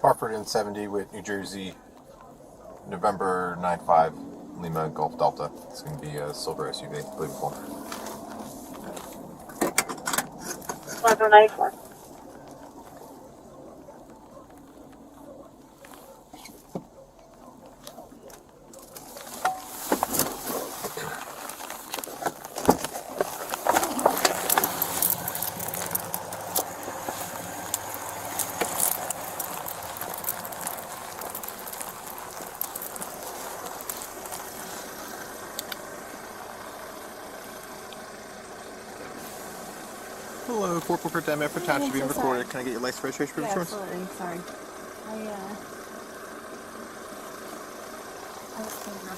Hartford and 70 with New Jersey, November 9-5, Lima Golf Delta. It's going to be a silver SUV, blue before. November 94. Hello, 444 Time effort time to be recorded. Can I get your license registration for insurance? Absolutely. Sorry. I was thinking about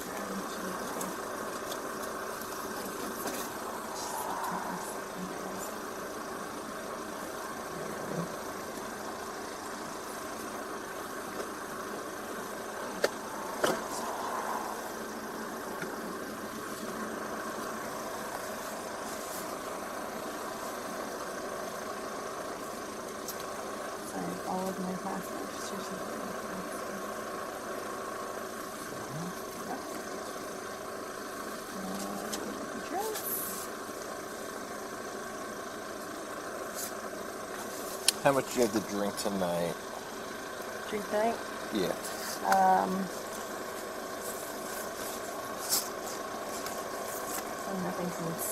all of my past registrations. How much do you have to drink tonight? Drink tonight? Yeah. Nothing since,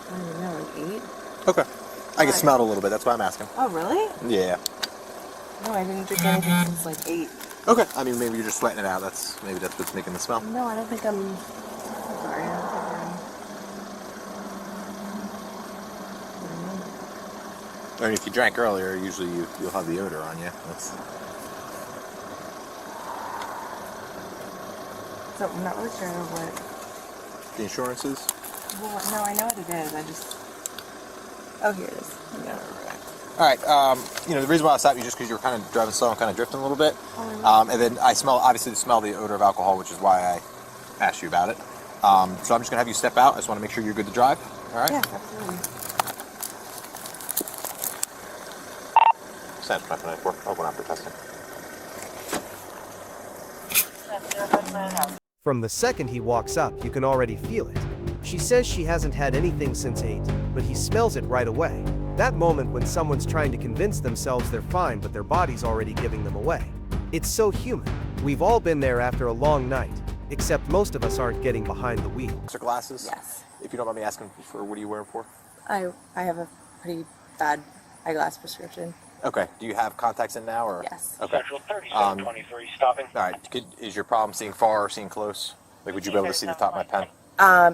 I don't even know, like 8? Okay. I can smell it a little bit, that's why I'm asking. Oh, really? Yeah. No, I didn't drink anything since like 8. Okay. I mean, maybe you're just sweating it out. Maybe that's what's making the smell. No, I don't think I'm sorry, I don't think I mean, if you drank earlier, usually you'll have the odor on you. So I'm not really sure what The insurance is? Well, no, I know what it is. I just... Oh, here it is. Yeah. Alright, the reason why I stopped you just because you were kind of driving slow and kind of drifting a little bit. Oh, really? And then I obviously smell the odor of alcohol, which is why I asked you about it. So I'm just going to have you step out. I just want to make sure you're good to drive. Alright? Yeah, absolutely. Sam 594. I'll go after testing. From the second he walks up, you can already feel it. She says she hasn't had anything since 8, but he smells it right away. That moment when someone's trying to convince themselves they're fine but their body's already giving them away. It's so human. We've all been there after a long night, except most of us aren't getting behind the wheel. Extra glasses? Yes. If you don't mind me asking, what are you wearing for? I have a pretty bad eyeglass prescription. Okay. Do you have contacts in now? Or? Yes. Okay. Central 3723, stopping. Alright. Is your problem seeing far or seeing close? Like, would you be able to see the top of my pen?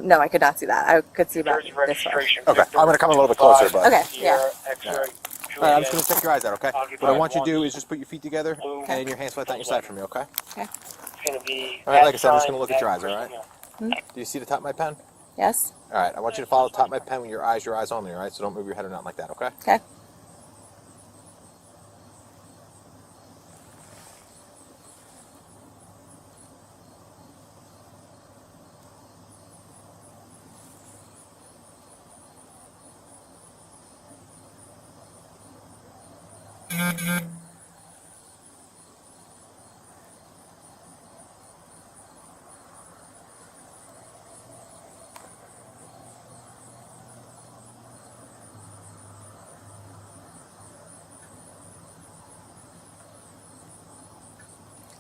No, I could not see that. I could see about Jersey this far. registration. Okay. I'm going to come a little bit closer, but... Okay, yeah. Alright, I'm just going to check your eyes out, okay? What I want you to do is just put your feet together and your hands flat down your side for me, okay? Okay. It's going to be... Alright, like I said, I'm just going to look at your eyes, alright? Hmm? Do you see the top of my pen? Yes? Alright, I want you to follow the top of my pen with your eyes only, alright? So don't move your head or nothing like that, okay? Okay.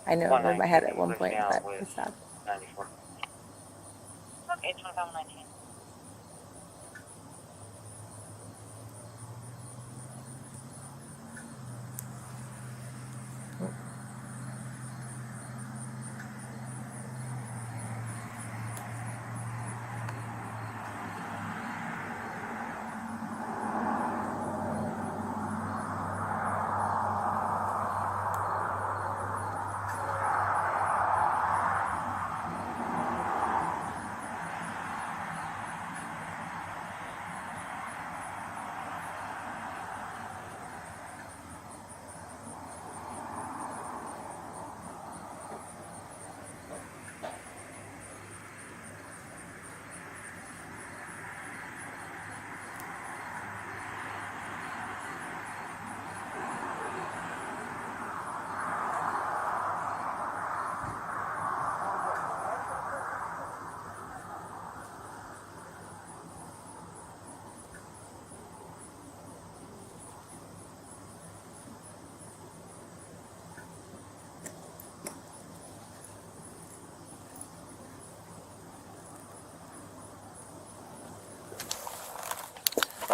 I know it moved my head at one point, but it's not. 94. Okay, 2519.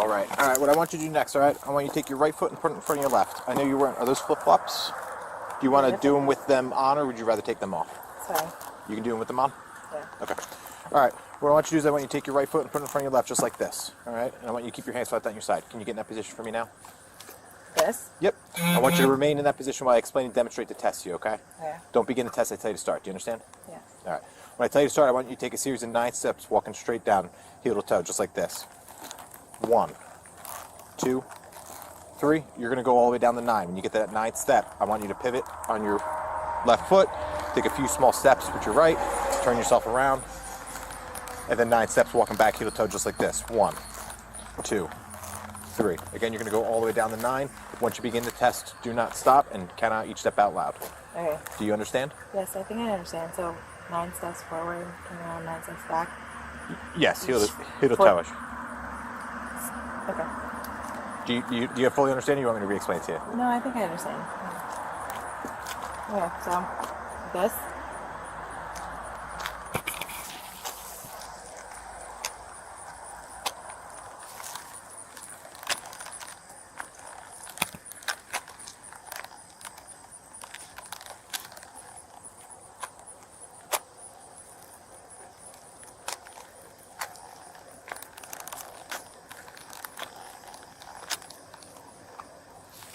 All right. What I want you to do next, all right? I want you to take your right foot and put it in front of your left. I know you weren't. Are those flip-flops? Do you want to do them with them on, or would you rather take them off? Sorry. You can do them with them on? Yeah. Okay. All right. What I want you to do is I want you to take your right foot and put it in front of your left, just like this. All right? And I want you to keep your hands flat down your side. Can you get in that position for me now? This? Yep. I want you to remain in that position while I explain and demonstrate the test to you, okay? Yeah. Don't begin the test I tell you to start. Do you understand? Yeah. All right. When I tell you to start, I want you to take a series of 9 steps, walking straight down, heel to toe, just like this. 1, 2, 3. You're going to go all the way down to 9. When you get to that 9th step, I want you to pivot on your left foot, take a few small steps with your right, turn yourself around, and then 9 steps walking back, heel to toe, just like this. 1, 2, 3. Again, you're going to go all the way down to 9. Once you begin the test, do not stop and count out each step out loud. Okay. Do you understand? Yes, I think I understand. So 9 steps forward, turn around, 9 steps back. Yes, heel to toe-ish. Okay. Do you fully understand, or you want me to re-explain it to you? No, I think I understand. Okay, so this.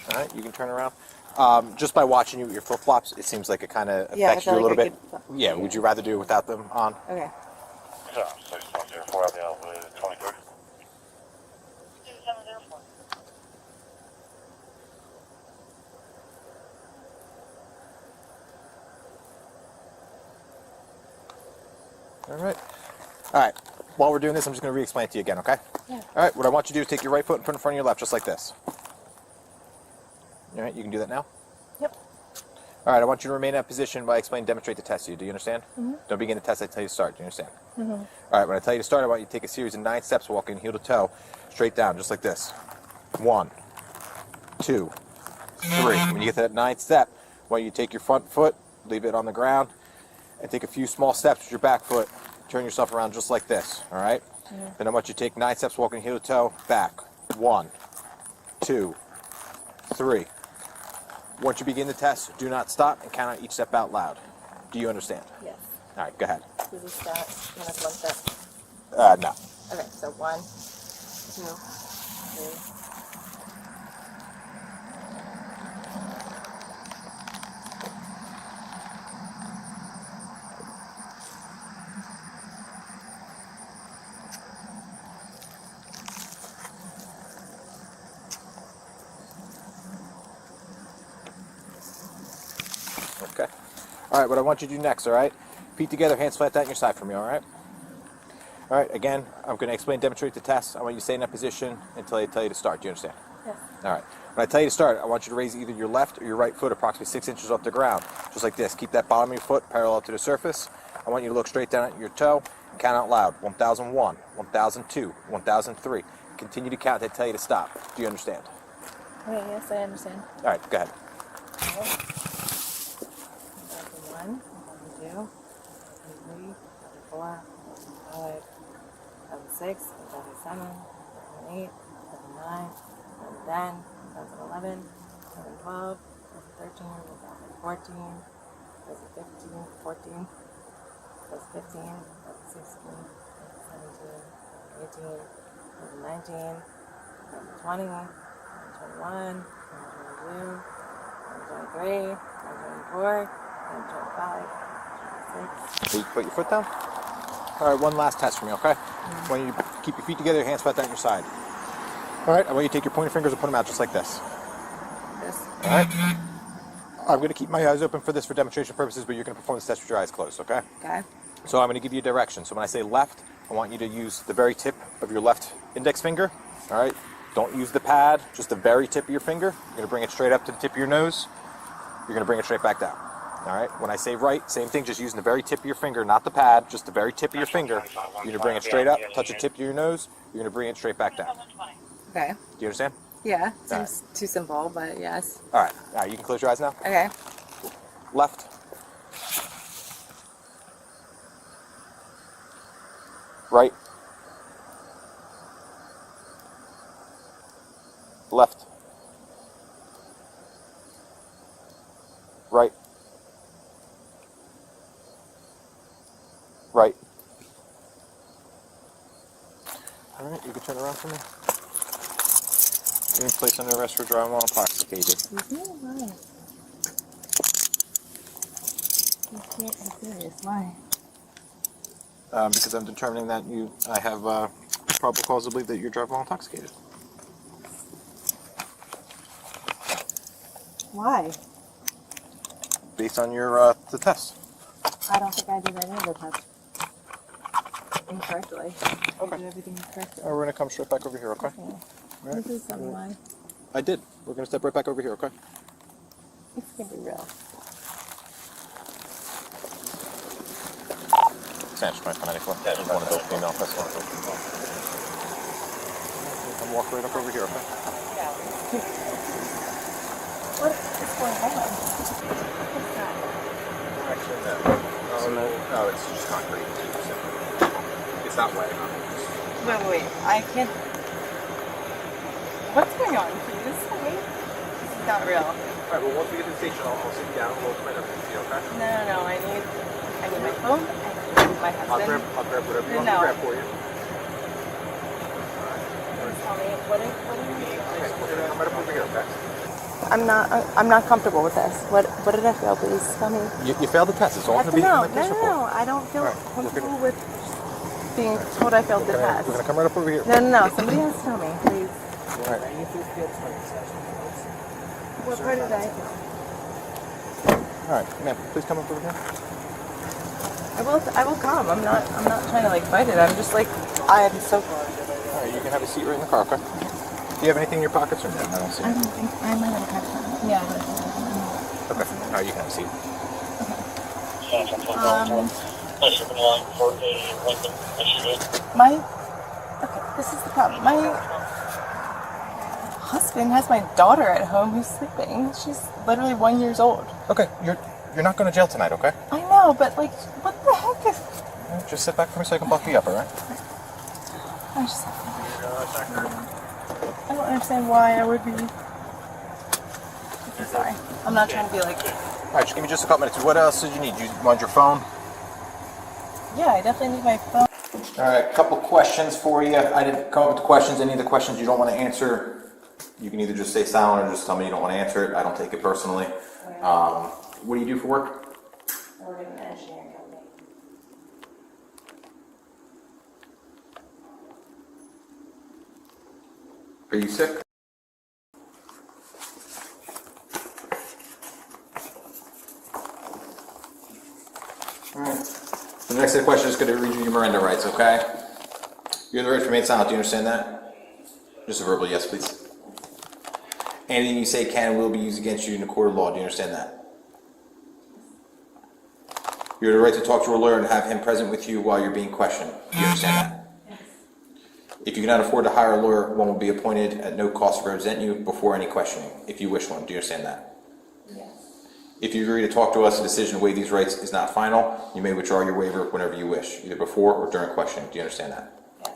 All right, you can turn around. Just by watching you with your flip-flops, it seems like it kind of Yeah, I affects you feel a little like I bit. could- Yeah, would you rather do it without them on? Okay. 6104 out the elevator, 23. 2704. All right. All right. While we're doing this, I'm just going to re-explain it to you again, okay? Yeah. All right, what I want you to do is take your right foot and put it in front of your left, just like this. All right, you can do that now? Yep. All right, I want you to remain in that position while I explain and demonstrate the test to you. Do you understand? Mm-hmm. Don't begin the test I tell you to start. Do you understand? Mm-hmm. All right, when I tell you to start, I want you to take a series of 9 steps, walking heel to toe, straight down, just like this. 1, 2, 3. When you get to that 9th step, I want you to take your front foot, leave it on the ground, and take a few small steps with your back foot. Turn yourself around just like this, all right? Mm-hmm. Then I want you to take 9 steps, walking heel to toe, back. 1, 2, 3. Once you begin the test, do not stop and count out each step out loud. Do you understand? Yes. All right, go ahead. Does this start when it's 1 step? No. Okay, so 1, 2, 3. Okay. All right, what I want you to do next, all right? Feet together, hands flat down your side for me, all right? All right, again, I'm going to explain and demonstrate the test. I want you to stay in that position until I tell you to start. Do you understand? Yes. All right. When I tell you to start, I want you to raise either your left or your right foot approximately 6 inches off the ground, just like this. Keep that bottom of your foot parallel to the surface. I want you to look straight down at your toe and count out loud. 1001, 1002, 1003. Continue to count until I tell you to stop. Do you understand? Okay, yes, I understand. All right, go ahead. 2001, 2002, 2003, 2004, 2005, 2006, 2007, 2008, 2009, 2010, 2011, 2012, 2013, 2014, 2015, 14, 2015, 2016, 2017, 2018, 2019, 2020, 2021, 2022, 2023, 2024, 2025, 2026. So you put your foot down. All right, one last test for me, okay? I want you to keep your feet together, your hands flat down at your side. All right, I want you to take your pointer fingers and put them out just like this. This. All right? I'm going to keep my eyes open for this for demonstration purposes, but you're going to perform this test with your eyes closed, okay? Okay. So I'm going to give you a direction. So when I say left, I want you to use the very tip of your left index finger, all right? Don't use the pad, just the very tip of your finger. You're going to bring it straight up to the tip of your nose. You're going to bring it straight back down. All right? When I say right, same thing, just using the very tip of your finger, not the pad, just the very tip of your finger. You're going to bring it straight up, touch the tip of your nose. You're going to bring it straight back down. Okay. Do you understand? Yeah, All seems too simple, but yes. All right. All right, you can close your eyes now. Okay. Left. Right. Left. Right. Right. All right, you can turn around for me. You're placed under arrest for driving while intoxicated. Why? I'm serious. Why? Because I'm determining that I have probable cause to believe that you're driving while intoxicated. Why? Based on your the test. I don't think I did any of the tests incorrectly. Okay. I did everything correctly. We're gonna come straight back over here, okay? Okay. Right. This is something why. I did. We're gonna step right back over here, okay? It's gonna be real. Spanish 2594. Yeah, just one of those female. That's one of those female. Come walk right up over here, okay? What is going on? What's that? Actually, no. No, it's just concrete. It's not wet. Wait. I can't. What's going on? Please tell me. This is not real. Alright, well, once we get to the station, I'll sit you down. We'll explain everything to you, okay? No. I need my phone. I need my husband. I'll grab whatever you want No. to grab for you. Please tell me. What do you need? Okay, we're gonna come right up over here, okay? I'm not comfortable with this. What did I fail? Please tell me. You failed the test. It's all going to be in the test report. No. I don't feel All right, comfortable with being told I failed the test. We're going to come right up over here. No. Somebody has to tell me, please. All right. What part did I fail? All right, ma'am, please come up over here. I will come. I'm not trying to like fight it. I'm just like I am so. All right, you can have a seat right in the car, okay? Do you have anything in your pockets or no? I don't see I it. don't think I might have a card. Yeah. Okay. All right, you can have a seat. Pleasure in line for a Lincoln SUV. Okay, this is the problem. My husband has my daughter at home who's sleeping. She's literally 1 year old. Okay, you're not going to jail tonight, okay? I know, but like, what the heck is... All right, just sit back for me so I can buck you up, all right? I just... I don't understand why I would be... Sorry. I'm not trying to be like... All right, just give me just a couple minutes. What else did you need? You want your phone? Yeah, I definitely need my phone. All right, a couple questions for you. I didn't come up with the questions. Any of the questions you don't want to answer, you can either just stay silent or just tell me you don't want to answer it. I don't take it personally. What do you do for work? I work in an engineering company. Are you sick? All right. The next set of questions is going to read you your Miranda rights, okay? You have the right to remain silent. Do you understand that? Just a verbal yes, please. Anything you say can and will be used against you in a court of law. Do you understand that? You have the right to talk to a lawyer and have him present with you while you're being questioned. Do you understand that? Yes. If you cannot afford to hire a lawyer, one will be appointed at no cost to represent you before any questioning, if you wish one. Do you understand that? Yes. If you agree to talk to us, the decision to waive these rights is not final. You may withdraw your waiver whenever you wish, either before or during questioning. Do you understand that? Yes.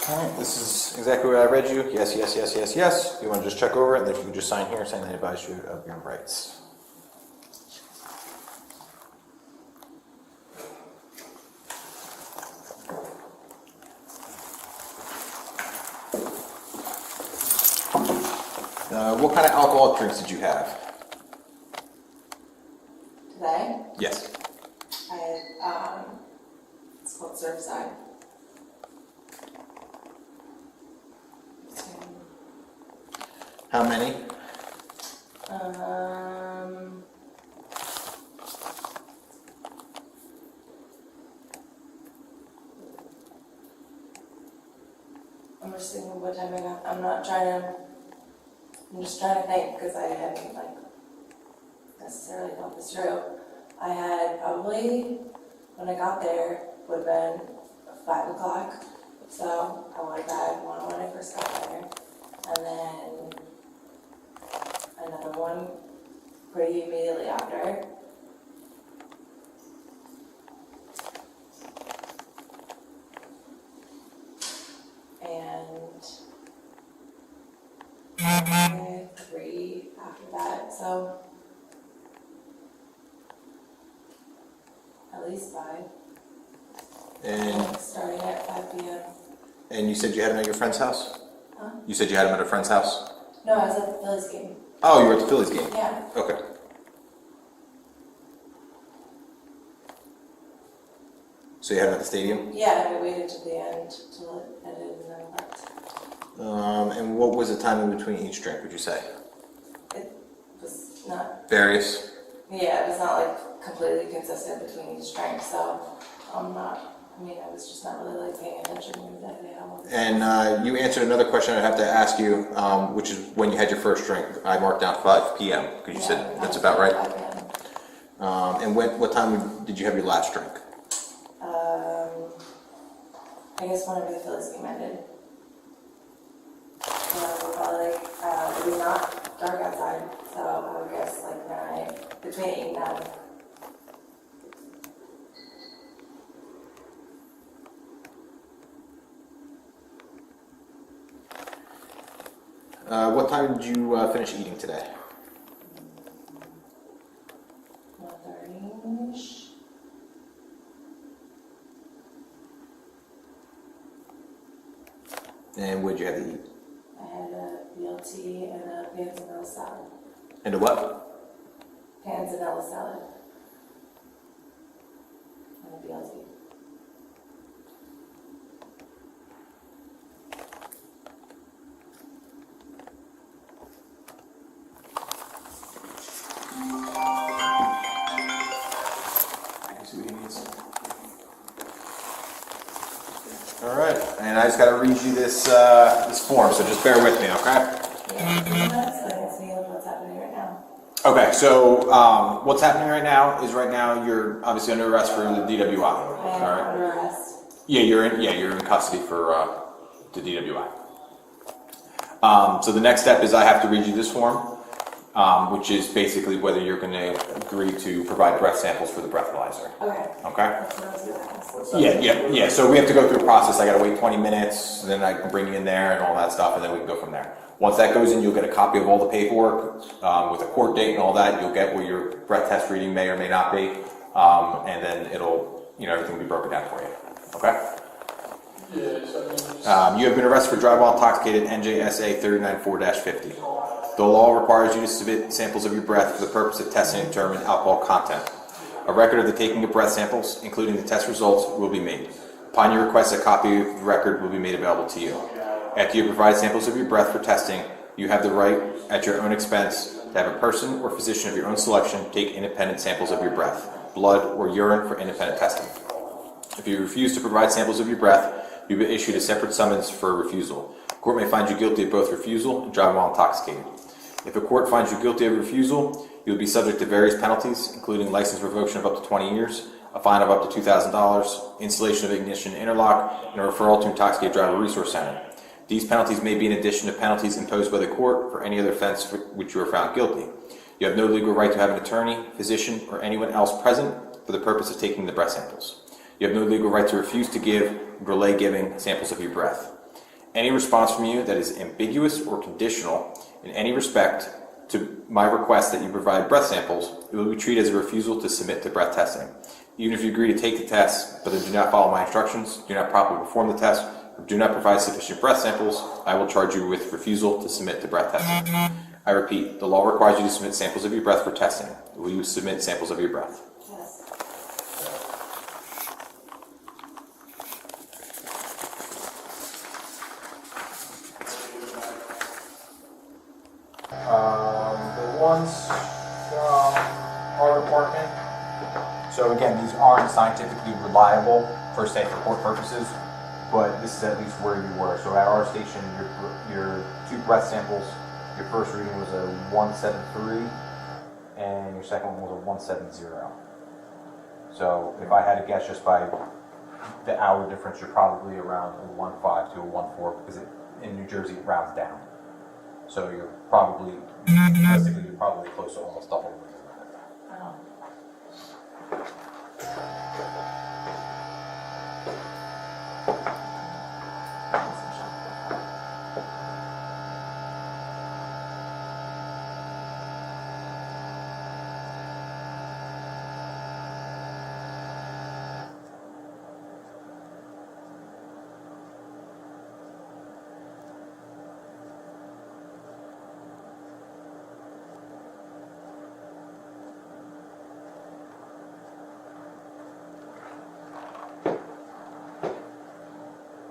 Alright, this is exactly what I read you. Yes, yes, yes, yes, yes. You want to just check over it, and then if you can just sign here saying that I advise you of your rights. What kind of alcoholic drinks did you have? Today, Yes. I had, it's called Surfside. How many? I'm just thinking what time I got. I'm just trying to think because I haven't like necessarily thought this through. I had probably, when I got there, would have been 5 o'clock. So I went to bed one when I first got there. And then another one pretty immediately after. And 3 after that. So at least 5. And starting at 5 p.m. And you said you had him at your friend's house? Huh? You said you had him at a friend's house? No, I was at the Phillies game. Oh, you were at the Phillies game? Yeah. Okay. So you had him at the stadium? Yeah, I waited to the end till it ended and then left. And what was the time in between each drink, would you say? It was not, Various? yeah, it was not like completely consistent between each drink, so I was just not really like paying attention exactly how long. And you answered another question I'd have to ask you, which is when you had your first drink. I marked down 5 p.m. because you said that's about right. 5 p.m. And what time did you have your last drink? I guess whenever the Phillies game ended. So probably like, it was not dark outside, so I would guess like between 8 and 9. What time did you finish eating today? 1:30-ish. And what did you have to eat? I had a BLT and a panzanella salad. And a what? Panzanella salad. And a BLT. All right, and I just got to read you this this form, so just bear with me, okay? What's happening right now? Okay, so what's happening right now is you're obviously under arrest for the DWI. I am under arrest. Yeah, you're in custody for the DWI. So the next step is I have to read you this form, which is basically whether you're going to agree to provide breath samples for the breathalyzer. Okay. Okay? That's what I was gonna ask. Yeah. So we have to go through a process. I got to wait 20 minutes, and then I can bring you in there and all that stuff, and then we can go from there. Once that goes in, you'll get a copy of all the paperwork with a court date and all that. You'll get where your breath test reading may or may not be, and then everything will be broken down for you. Okay? You have been arrested for driving while intoxicated, NJSA 394-50. The law requires you to submit samples of your breath for the purpose of testing and determining alcohol content. A record of the taking of breath samples, including the test results, will be made. Upon your request, a copy of the record will be made available to you. After you provide samples of your breath for testing, you have the right, at your own expense, to have a person or physician of your own selection take independent samples of your breath, blood, or urine for independent testing. If you refuse to provide samples of your breath, you'll be issued a separate summons for refusal. The court may find you guilty of both refusal and driving while intoxicated. If a court finds you guilty of refusal, you will be subject to various penalties, including license revocation of up to 20 years, a fine of up to $2,000, installation of ignition interlock, and a referral to Intoxicated Driver Resource Center. These penalties may be in addition to penalties imposed by the court for any other offense for which you are found guilty. You have no legal right to have an attorney, physician, or anyone else present for the purpose of taking the breath samples. You have no legal right to refuse to give or delay giving samples of your breath. Any response from you that is ambiguous or conditional in any respect to my request that you provide breath samples, it will be treated as a refusal to submit to breath testing. Even if you agree to take the test, but then do not follow my instructions, do not properly perform the test, or do not provide sufficient breath samples, I will charge you with refusal to submit to breath testing. I repeat, the law requires you to submit samples of your breath for testing. Will you submit samples of your breath? Yes. The ones from our department. So again, these aren't scientifically reliable per se for court purposes, but this is at least where you were. So at our station, your 2 breath samples, your first reading was a 173, and your second one was a 170. So if I had to guess just by the hour difference, you're probably around a 1.5 to a 1.4 because in New Jersey it rounds down. So you're probably, realistically, you're probably close to almost double. Oh.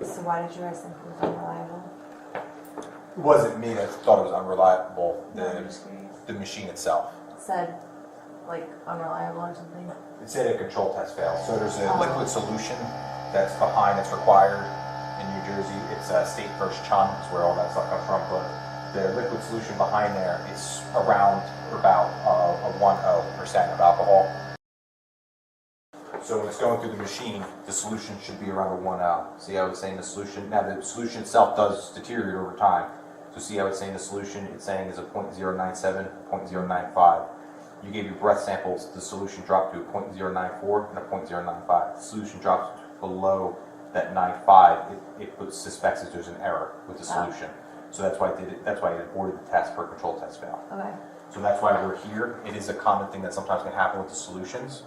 So why did you guys think it was unreliable? It wasn't me that thought it was unreliable, I'm just curious. the machine itself. It said, like, unreliable or something? It said a control test failed. So there's a liquid solution that's required in New Jersey. It's a state first chun, is where all that stuff comes from. But the liquid solution behind there is around about a 1.0% of alcohol. So when it's going through the machine, the solution should be around a 1.0. See how it's saying the solution? Now the solution itself does deteriorate over time. So see how it's saying the solution? It's saying is a 0.097, 0.095. You gave your breath samples, the solution dropped to a 0.094 and a 0.095. The solution drops below that 95, it suspects that there's an error with the solution. So that's why it aborted the test for control test fail. Okay. So that's why we're here. It is a common thing that sometimes can happen with the solutions,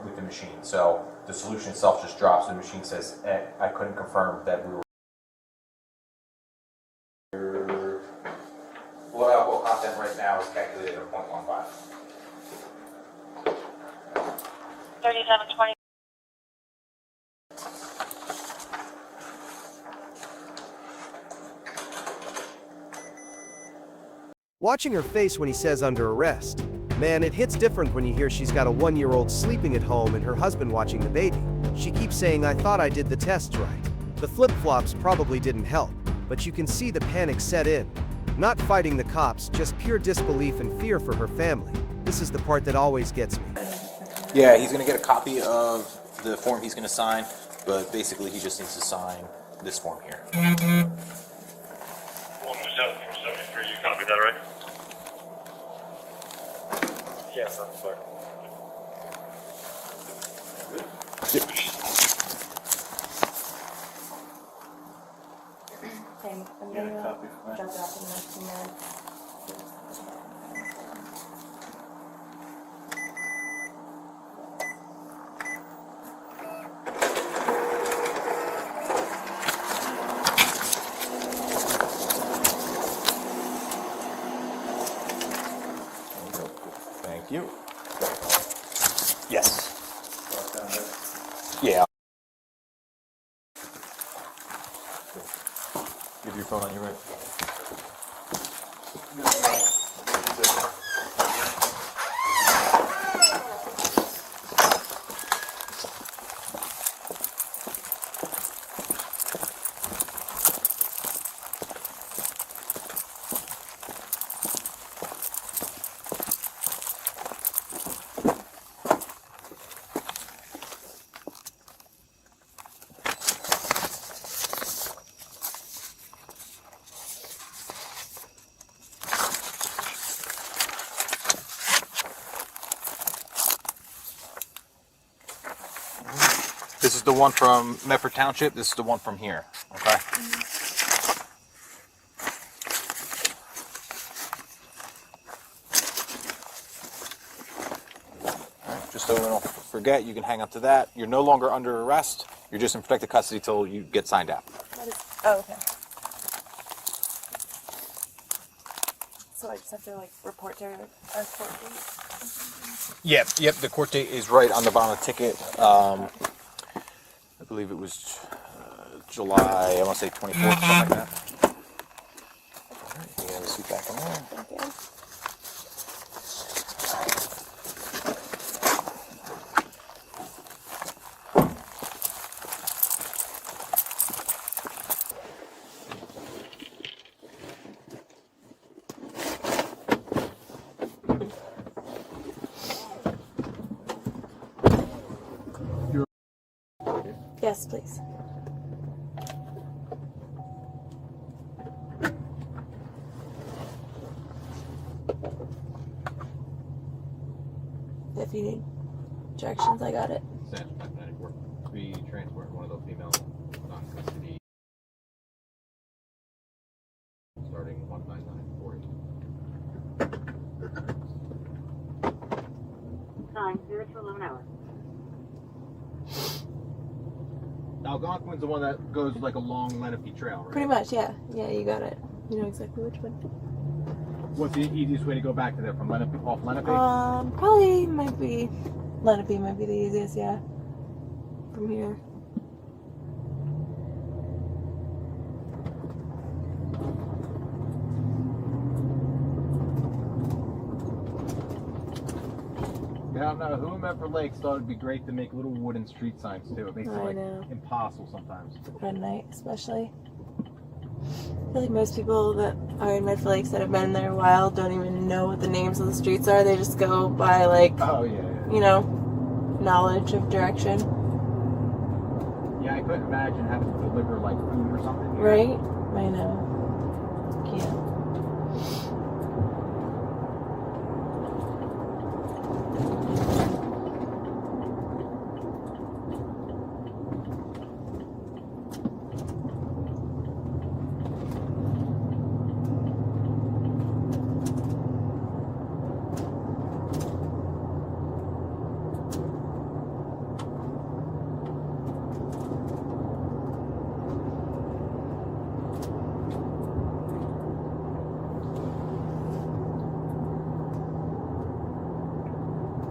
with the machine. So the solution itself just drops, and the machine says, I couldn't confirm that we were. Blood alcohol content right now is calculated at 0.15. 3720. Watching her face when he says under arrest. Man, it hits different when you hear she's got a 1-year-old sleeping at home and her husband watching the baby. She keeps saying, I thought I did the test right. The flip-flops probably didn't help, but you can see the panic set in. Not fighting the cops, just pure disbelief and fear for her family. This is the part that always gets me. Yeah, he's going to get a copy of the form he's going to sign, but basically he just needs to sign this form here. 107-473, you copy that, right? Yes, I'm sorry. Okay, I'm gonna drop it off in the next few minutes. Thank you. Yes. Yeah. Give your phone on you, right? This is the one from Medford Township. This is the one from here. Okay. All right, just so we don't forget, you can hang up to that. You're no longer under arrest. You're just in protected custody till you get signed out. Oh, okay. So I just have to report to our court date? Yep. The court date is right on the bottom of the ticket. I believe it was July, I want to say 24th, something like that. All right, you have a seat back in there. Thank you. Yes, please. If you need directions, I got it. We transport one of those female non-custody starting 19940. 9:00 to 11 hours. Algonquin's the one that goes like a long Lenape trail, right? Pretty much, yeah. Yeah, you got it. You know exactly which one. What's the easiest way to go back to there from Lenape, off Lenape? Probably might be Lenape might be the easiest, yeah. From here. Yeah, I don't know. Whomever Lakes thought it'd be great to make little wooden street signs too. It makes it I like know. impossible sometimes. At night, especially. I feel like most people that are in Medford Lakes that have been there a while don't even know what the names of the streets are. They just go by, like, Oh yeah. you know, knowledge of direction. Yeah, I couldn't imagine having to deliver like food or something. Here. Right? I know. Can't.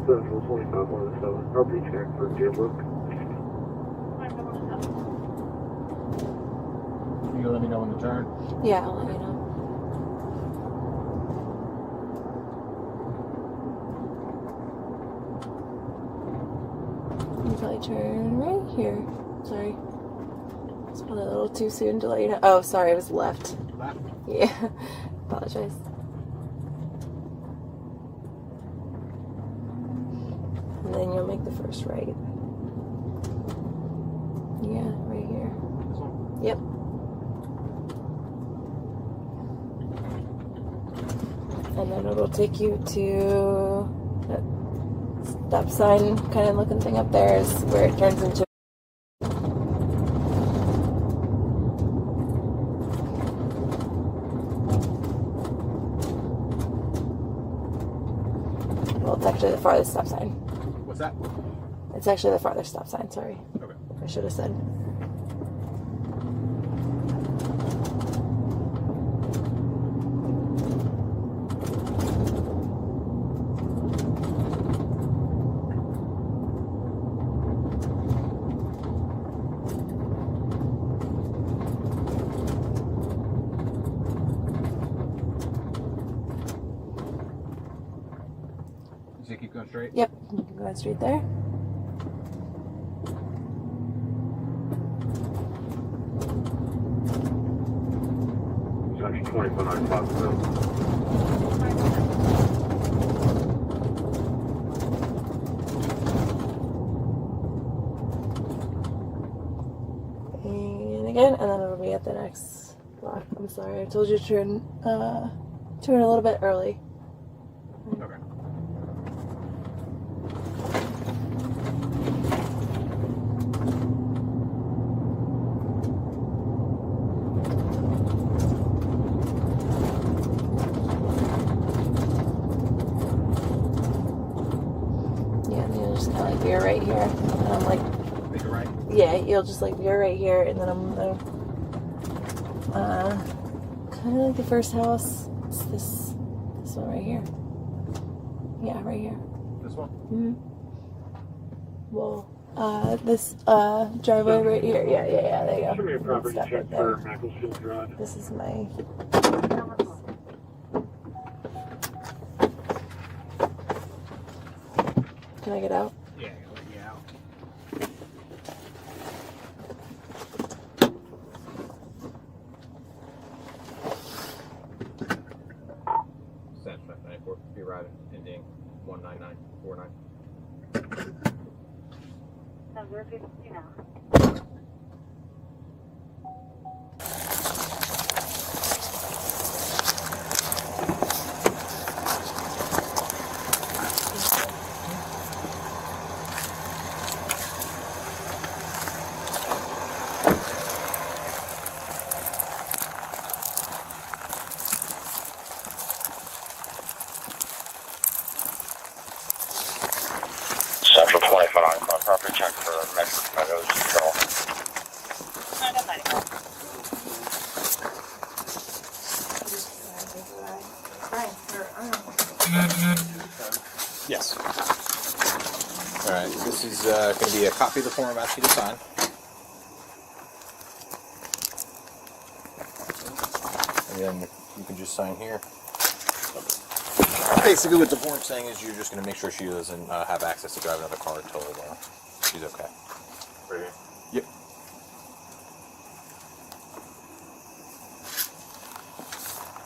Central 2517, property check for Deerbrook. You gonna let me know when to turn? Yeah, I'll let you know. You probably turn right here. Sorry. It's probably a little too soon to let you know. Oh, sorry, it was left. Left. Yeah. Apologize. And then you'll make the first right. Yeah, right here. This one. Yep. And then it'll take you to that stop sign kind of looking thing up there is where it turns into. Well, it's actually the farthest stop sign. What's that? It's actually the farthest stop sign, sorry. Okay. I should have said. You say keep going straight? Yep, you can go straight there. Section 2517. And again, and then it'll be at the next block. I'm sorry, I told you to turn a little bit early. Okay. Yeah, and you'll just kind of like veer right here. And I'm like, Make it right. yeah, you'll just like veer right here, and then I'm gonna, kind of like the first house. It's this one right here. Yeah, right here. This one? Mm-hmm. Well, this driveway right here. Yeah, there you go. Show me a property Stop check right there. for Macclesfield Drive. This is my. Can I get out? Yeah, I'm gonna let you out. Central 94, be arriving, ending 19949. 10:50 now. Central 25 on property check for Mexican Meadows Control. Yes. All right. This is going to be a copy of the form I'm asking you to sign. And then you can just sign here. Basically, what the form's saying is you're just going to make sure she doesn't have access to drive another car until she's okay. Right here. Yep.